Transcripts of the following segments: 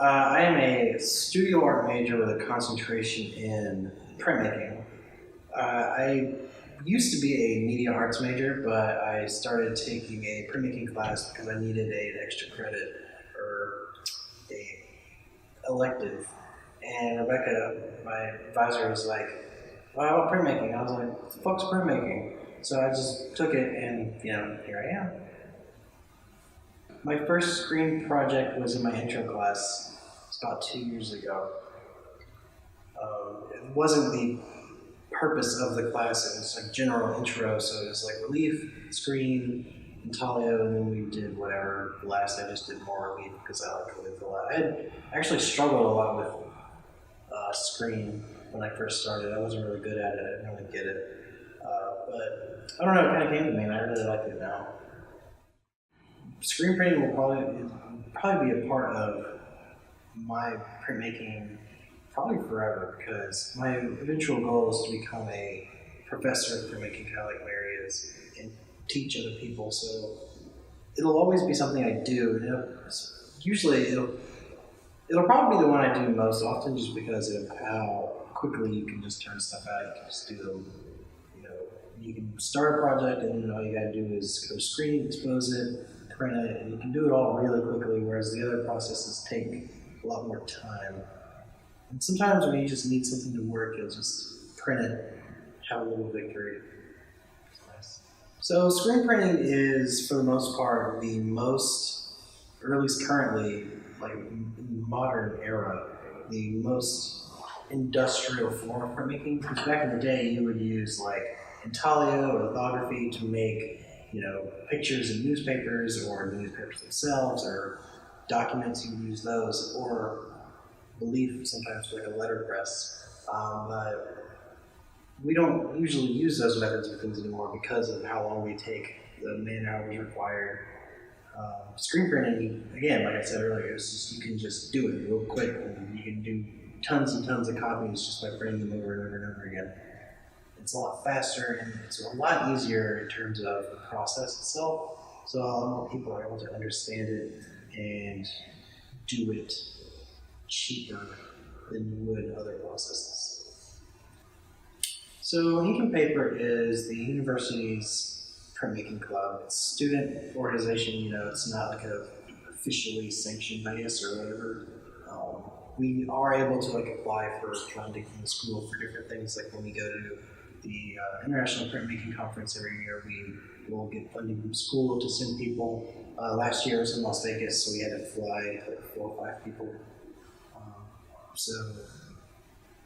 I am a studio art major with a concentration in printmaking. I used to be a media arts major, but I started taking a printmaking class because I needed an extra credit or a elective. And Rebecca, my advisor, was like, "Well, how about printmaking?" I was like, "What the fuck's printmaking?" So I just took it, and here I am. My first screen project was in my intro class. It's about 2 years ago. It wasn't the purpose of the class. It was like general intro, so it was like relief, screen, intaglio, and then we did whatever. Last I just did more relief because I like relief a lot. I had actually struggled a lot with screen when I first started. I wasn't really good at it. I didn't really get it. But I don't know, it kind of came to me, and I really like it now. Screen printing will probably be a part of my printmaking probably forever, because my eventual goal is to become a professor of printmaking, kind of like Mary is, and teach other people. So it'll always be something I do. Usually it'll probably be the one I do most often, just because of how quickly you can just turn stuff out. You can just do them. You can start a project, and then all you gotta do is go screen, expose it, print it, and you can do it all really quickly, whereas the other processes take a lot more time. And sometimes when you just need something to work, you'll just print it, have a little victory. It's nice. So screen printing is, for the most part, the most, or at least currently, like in the modern era, the most industrial form of printmaking. Because back in the day, you would use like intaglio or lithography to make, pictures in newspapers, or the newspapers themselves, or documents. You would use those, or relief sometimes like a letterpress. But we don't usually use those methods of things anymore because of how long they take, the man hours required. Screen printing, again, like I said earlier, it's just, you can just do it real quick, and you can do tons and tons of copies just by printing them over and over and over again. It's a lot faster, and it's a lot easier in terms of the process itself. So a lot more people are able to understand it and do it cheaper than you would other processes. So Ink and Paper is the university's printmaking club. It's a student organization. It's not like a officially sanctioned, I guess, or whatever. We are able to apply for funding from the school for different things. Like when we go to the International Printmaking Conference every year, we will get funding from school to send people. Last year it was in Las Vegas, so we had to fly like 4 or 5 people. So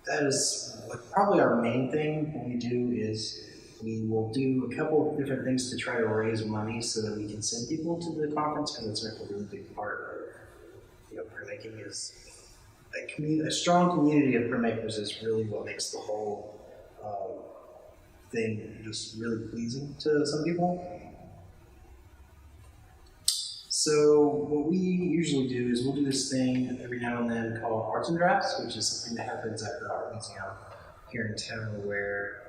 that is probably our main thing. What we do is we will do a couple of different things to try to raise money so that we can send people to the conference, because it's a really big part of printmaking. Is a strong community of printmakers is really what makes the whole thing just really pleasing to some people. So what we usually do is we'll do this thing every now and then called Arts and Drafts, which is something that happens at the Art Museum here in town, where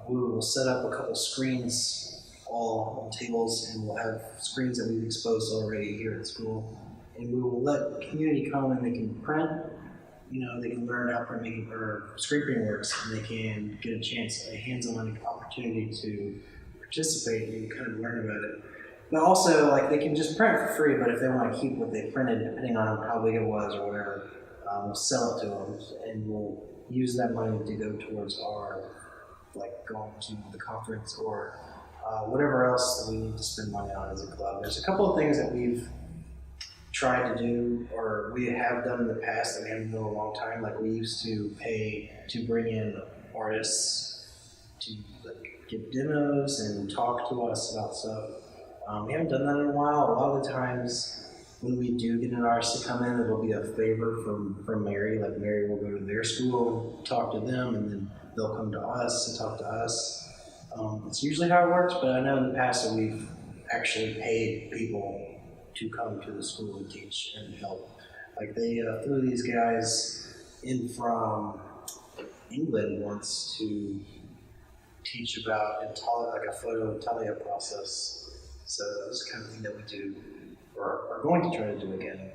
we will set up a couple screens all on tables, and we'll have screens that we've exposed already here at school. And we will let the community come and they can print. They can learn how printmaking or screen printing works, and they can get a hands-on opportunity to participate and kind of learn about it. But also, they can just print for free, but if they want to keep what they printed, depending on how big it was or whatever, we'll sell it to them, and we'll use that money to go towards our, going to the conference or whatever else that we need to spend money on as a club. There's a couple of things that we've tried to do, or we have done in the past that we haven't done in a long time. We used to pay to bring in artists to give demos and talk to us about stuff. We haven't done that in a while. A lot of the times when we do get an artist to come in, it'll be a favor from Mary. Mary will go to their school, talk to them, and then they'll come to us and talk to us. It's usually how it works, but I know in the past that we've actually paid people to come to the school and teach and help. They flew these guys in from England once to teach about a photo intaglio process. So that's the kind of thing that we do, or are going to try to do again